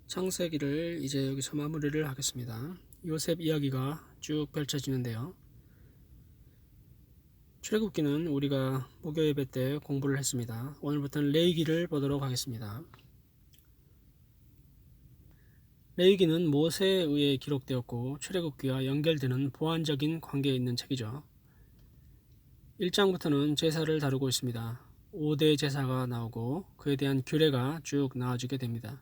창세기를 이제 여기서 마무리를 하겠습니다. 요셉 이야기가 쭉 펼쳐지는데요. 출애굽기는 우리가 목요 예배 때 공부를 했습니다. 오늘부터는 레위기를 보도록 하겠습니다. 레위기는 모세에 의해 기록되었고 출애굽기와 연결되는 보완적인 관계에 있는 책이죠. 1장부터는 제사를 다루고 있습니다. 5대 제사가 나오고 그에 대한 규례가 쭉 나와지게 됩니다.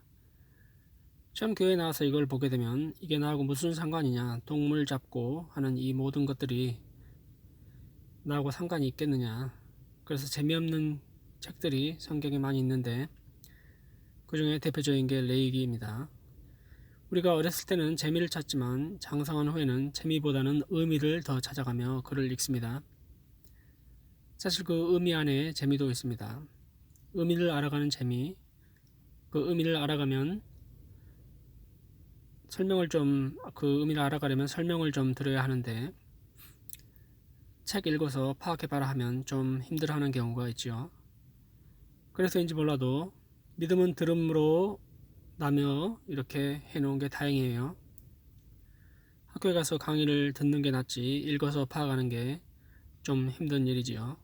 처음 교회에 나와서 이걸 보게 되면 이게 나하고 무슨 상관이냐, 동물 잡고 하는 이 모든 것들이 나하고 상관이 있겠느냐, 그래서 재미없는 책들이 성경에 많이 있는데 그 중에 대표적인 게 레위기입니다. 우리가 어렸을 때는 재미를 찾지만 장성한 후에는 재미보다는 의미를 더 찾아가며 글을 읽습니다. 사실 그 의미 안에 재미도 있습니다. 의미를 알아가는 재미, 그 의미를 알아가면 그 의미를 알아가려면 설명을 좀 들어야 하는데 책 읽어서 파악해봐라 하면 좀 힘들어하는 경우가 있죠. 그래서인지 몰라도 믿음은 들음으로 나며 이렇게 해놓은 게 다행이에요. 학교에 가서 강의를 듣는 게 낫지 읽어서 파악하는 게 좀 힘든 일이지요.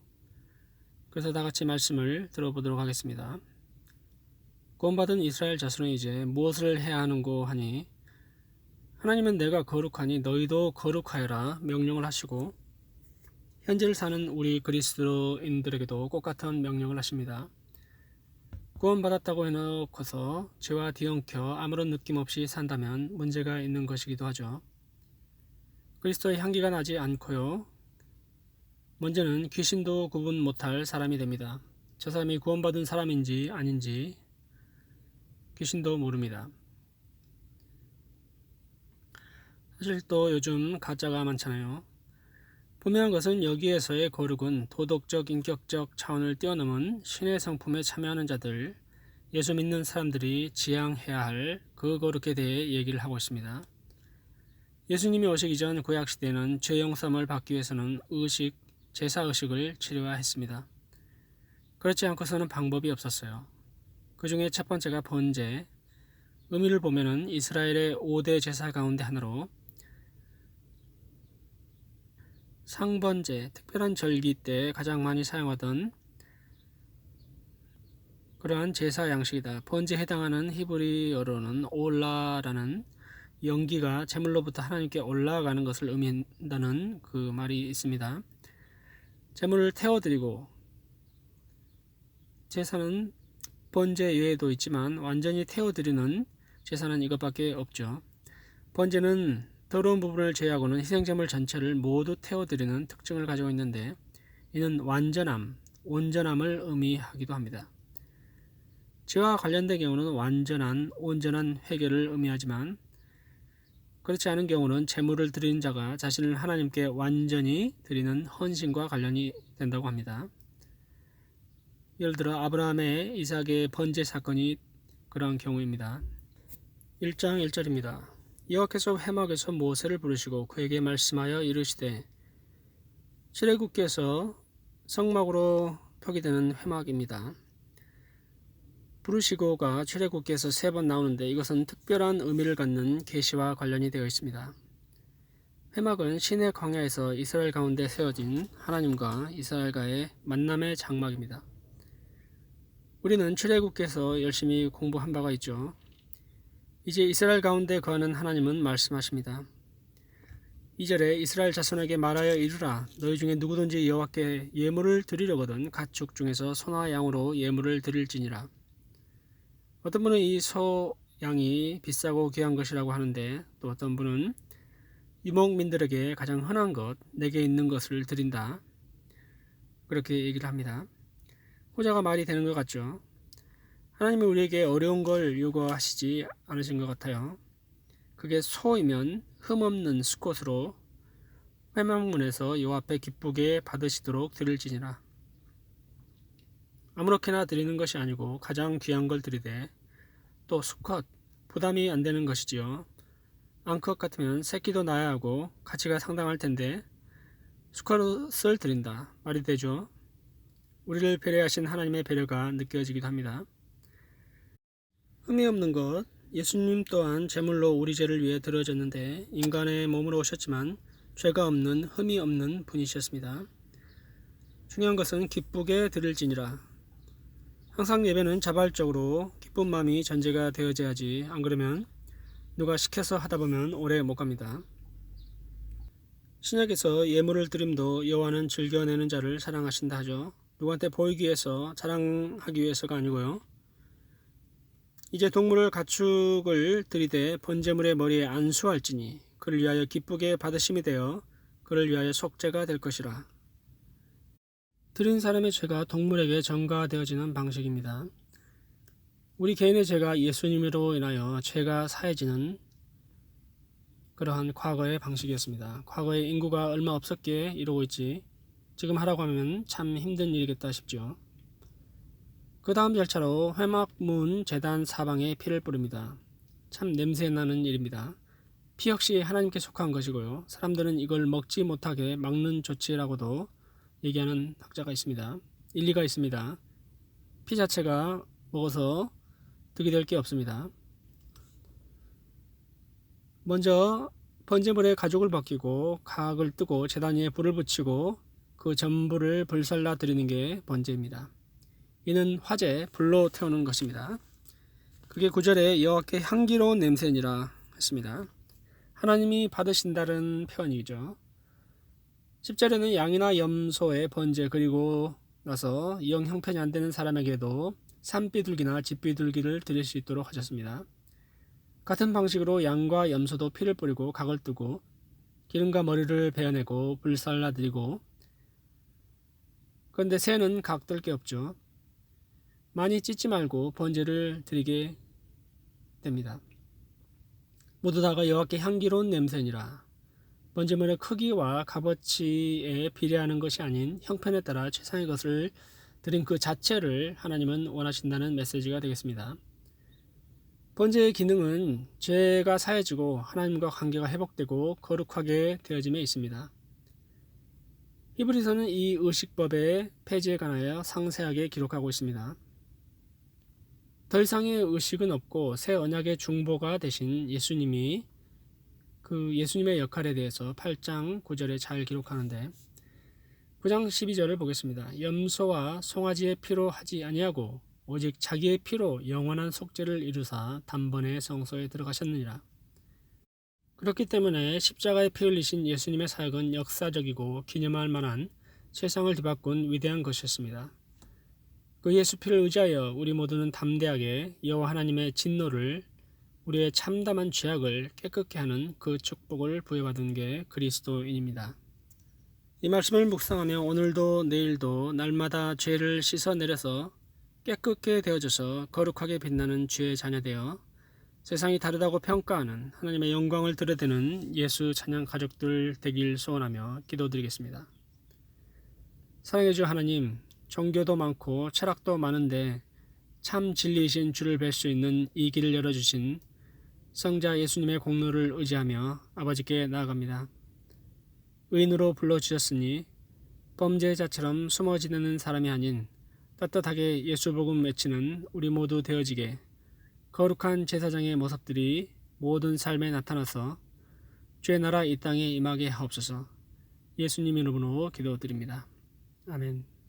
그래서 다 같이 말씀을 들어보도록 하겠습니다. 구원받은 이스라엘 자손은 이제 무엇을 해야 하는고 하니 하나님은 내가 거룩하니 너희도 거룩하여라 명령을 하시고 현재를 사는 우리 그리스도인들에게도 똑같은 명령을 하십니다. 구원받았다고 해놓고서 죄와 뒤엉켜 아무런 느낌 없이 산다면 문제가 있는 것이기도 하죠. 그리스도의 향기가 나지 않고요. 문제는 귀신도 구분 못할 사람이 됩니다. 저 사람이 구원받은 사람인지 아닌지 귀신도 모릅니다. 사실 또 요즘 가짜가 많잖아요. 분명한 것은 여기에서의 거룩은 도덕적, 인격적 차원을 뛰어넘은 신의 성품에 참여하는 자들, 예수 믿는 사람들이 지향해야 할 그 거룩에 대해 얘기를 하고 있습니다. 예수님이 오시기 전 구약시대에는 죄 용서를 받기 위해서는 제사의식을 치료했습니다. 그렇지 않고서는 방법이 없었어요. 그 중에 첫 번째가 번제, 의미를 보면은 이스라엘의 5대 제사 가운데 하나로 상번제, 특별한 절기 때 가장 많이 사용하던 그러한 제사 양식이다. 번제에 해당하는 히브리어로는 올라라는 연기가 제물로부터 하나님께 올라가는 것을 의미한다는 그 말이 있습니다. 제물을 태워드리고 제사는 번제 외에도 있지만 완전히 태워드리는 제사는 이것밖에 없죠. 번제는 더러운 부분을 제외하고는 희생제물 전체를 모두 태워드리는 특징을 가지고 있는데 이는 완전함, 온전함을 의미하기도 합니다. 죄와 관련된 경우는 완전한, 온전한 회개를 의미하지만 그렇지 않은 경우는 제물을 드리는 자가 자신을 하나님께 완전히 드리는 헌신과 관련이 된다고 합니다. 예를 들어 아브라함의 이삭의 번제 사건이 그러한 경우입니다. 1장 1절입니다. 여호와께서 회막에서 모세를 부르시고 그에게 말씀하여 이르시되 출애굽기에서 성막으로 표기되는 회막입니다. 부르시고가 출애굽기에서 3번 나오는데 이것은 특별한 의미를 갖는 계시와 관련이 되어 있습니다. 회막은 시내 광야에서 이스라엘 가운데 세워진 하나님과 이스라엘과의 만남의 장막입니다. 우리는 출애굽기에서 열심히 공부한 바가 있죠. 이제 이스라엘 가운데 거하는 하나님은 말씀하십니다. 2절에 이스라엘 자손에게 말하여 이르라 너희 중에 누구든지 여호와께 예물을 드리려거든 가축 중에서 소나 양으로 예물을 드릴지니라. 어떤 분은 이 소, 양이 비싸고 귀한 것이라고 하는데 또 어떤 분은 유목민들에게 가장 흔한 것, 내게 있는 것을 드린다. 그렇게 얘기를 합니다. 호자가 말이 되는 것 같죠. 하나님이 우리에게 어려운 걸 요구하시지 않으신 것 같아요. 그게 소이면 흠없는 수컷으로 회막문에서 여호와 앞에 기쁘게 받으시도록 드릴지니라. 아무렇게나 드리는 것이 아니고 가장 귀한 걸 드리되 또 수컷 부담이 안 되는 것이지요. 암컷 같으면 새끼도 낳아야 하고 가치가 상당할 텐데 수컷을 드린다. 말이 되죠. 우리를 배려하신 하나님의 배려가 느껴지기도 합니다. 의미 없는 것, 예수님 또한 제물로 우리 죄를 위해 드려졌는데 인간의 몸으로 오셨지만 죄가 없는 흠이 없는 분이셨습니다. 중요한 것은 기쁘게 드릴지니라. 항상 예배는 자발적으로 기쁜 마음이 전제가 되어져야지, 안 그러면 누가 시켜서 하다 보면 오래 못 갑니다. 신약에서 예물을 드림도 여호와는 즐겨내는 자를 사랑하신다 하죠. 누구한테 보이기 위해서, 자랑하기 위해서가 아니고요. 이제 동물을 가축을 드리되 번제물의 머리에 안수할지니 그를 위하여 기쁘게 받으심이 되어 그를 위하여 속죄가 될 것이라. 드린 사람의 죄가 동물에게 전가되어지는 방식입니다. 우리 개인의 죄가 예수님으로 인하여 죄가 사해지는 그러한 과거의 방식이었습니다. 과거에 인구가 얼마 없었기에 이러고 있지, 지금 하라고 하면 참 힘든 일이겠다 싶죠. 그 다음 절차로 회막문 제단 사방에 피를 뿌립니다. 참 냄새나는 일입니다. 피 역시 하나님께 속한 것이고요. 사람들은 이걸 먹지 못하게 막는 조치라고도 얘기하는 학자가 있습니다. 일리가 있습니다. 피 자체가 먹어서 득이 될 게 없습니다. 먼저 번제물에 가죽을 벗기고 각을 뜨고 제단 위에 불을 붙이고 그 전부를 불살라 드리는 게 번제입니다. 이는 화제, 불로 태우는 것입니다. 그게 9절에 여호와께 향기로운 냄새니라 했습니다. 하나님이 받으신다는 표현이죠. 10절에는 양이나 염소의 번제, 그리고 나서 영 형편이 안 되는 사람에게도 산비둘기나 집비둘기를 드릴 수 있도록 하셨습니다. 같은 방식으로 양과 염소도 피를 뿌리고 각을 뜨고 기름과 머리를 베어내고 불살라 드리고, 그런데 새는 각 뜰 게 없죠. 많이 찢지 말고 번제를 드리게 됩니다. 모두 다가 여호와께 향기로운 냄새니라. 번제물의 크기와 값어치에 비례하는 것이 아닌 형편에 따라 최상의 것을 드린 그 자체를 하나님은 원하신다는 메시지가 되겠습니다. 번제의 기능은 죄가 사해지고 하나님과 관계가 회복되고 거룩하게 되어짐에 있습니다. 히브리서는 이 의식법의 폐지에 관하여 상세하게 기록하고 있습니다. 더 이상의 의식은 없고 새 언약의 중보가 되신 예수님이 그 예수님의 역할에 대해서 8장 9절에 잘 기록하는데, 9장 12절을 보겠습니다. 염소와 송아지의 피로 하지 아니하고 오직 자기의 피로 영원한 속죄를 이루사 단번에 성소에 들어가셨느니라. 그렇기 때문에 십자가에 피 흘리신 예수님의 사역은 역사적이고 기념할 만한 세상을 뒤바꾼 위대한 것이었습니다. 그 예수 피를 의지하여 우리 모두는 담대하게 여호와 하나님의 진노를, 우리의 참담한 죄악을 깨끗게 하는 그 축복을 부여받은 게 그리스도인입니다. 이 말씀을 묵상하며 오늘도 내일도 날마다 죄를 씻어내려서 깨끗게 되어져서 거룩하게 빛나는 주의 자녀 되어 세상이 다르다고 평가하는 하나님의 영광을 드러내는 예수 찬양 가족들 되길 소원하며 기도드리겠습니다. 사랑해 주 하나님, 종교도 많고 철학도 많은데 참 진리이신 주를 뵐 수 있는 이 길을 열어주신 성자 예수님의 공로를 의지하며 아버지께 나아갑니다. 의인으로 불러주셨으니 범죄자처럼 숨어 지내는 사람이 아닌 떳떳하게 예수 복음 외치는 우리 모두 되어지게 거룩한 제사장의 모습들이 모든 삶에 나타나서 주의 나라 이 땅에 임하게 하옵소서. 예수님 이름으로 기도드립니다. 아멘.